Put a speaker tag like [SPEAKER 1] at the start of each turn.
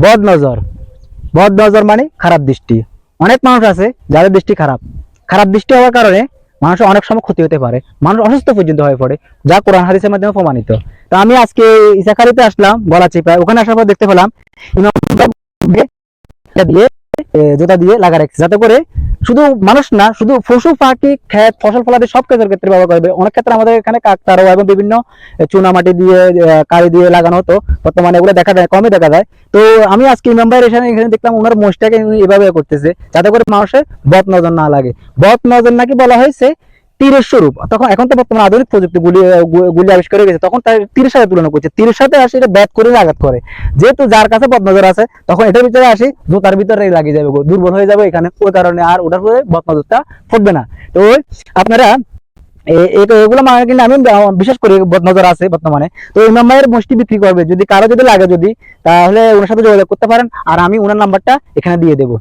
[SPEAKER 1] বদ নজর। বদ নজর মানে খারাপ দৃষ্টি। অনেক মানুষ আছে যাদের দৃষ্টি খারাপ। খারাপ দৃষ্টি হওয়ার কারণে মানুষের অনেক সময় ক্ষতি হতে পারে, মানুষ অসুস্থ পর্যন্ত হয়ে পড়ে, যা কোরআন হাদিসের মাধ্যমে প্রমাণিত। তো আমি আজকে ইসাখারিতে আসলাম গলাচিপায়, ওখানে আসার পর দেখতে পেলাম ইমাম দিয়ে জুতা দিয়ে লাগা রাখছে, যাতে করে শুধু মানুষ না, শুধু পশু পাখি ক্ষেত ফসল ফলাদি সব কাজের ক্ষেত্রে ব্যবহার করবে। অনেক ক্ষেত্রে আমাদের এখানে কাকতারো এবং বিভিন্ন চুনামাটি দিয়ে কালি দিয়ে লাগানো হতো, বর্তমানে এগুলো দেখা যায়, কমই দেখা যায়। তো আমি আজকে ইমাম ভাইয়ের এখানে দেখলাম ওনার মোষটাকে এভাবে করতেছে যাতে করে মানুষের বদ নজর না লাগে। বদ নজর নাকি বলা হয়েছে তীরের স্বরূপ। তখন এখন তো বর্তমানে আধুনিক প্রযুক্তি গুলি আবিষ্কার হয়ে গেছে, তখন তার তীরের সাথে তুলনা করছে, তীরের সাথে আসে এটা ব্যাট করে আঘাত করে। যেহেতু যার কাছে বদনজর আছে তখন এটার ভিতরে আসি জুতার ভিতরে লাগিয়ে যাবে, দুর্বল হয়ে যাবে এখানে, ওই কারণে আর ওটার পরে বদনজরটা ফুটবে না। তো আপনারা এগুলো মানে কিন্তু আমি বিশেষ করি বদনজর আছে বর্তমানে। তো ইমাম ভাইয়ের মোষটি বিক্রি করবে, যদি কারো যদি লাগে যদি, তাহলে ওনার সাথে যোগাযোগ করতে পারেন, আর আমি ওনার নাম্বারটা এখানে দিয়ে দেবো।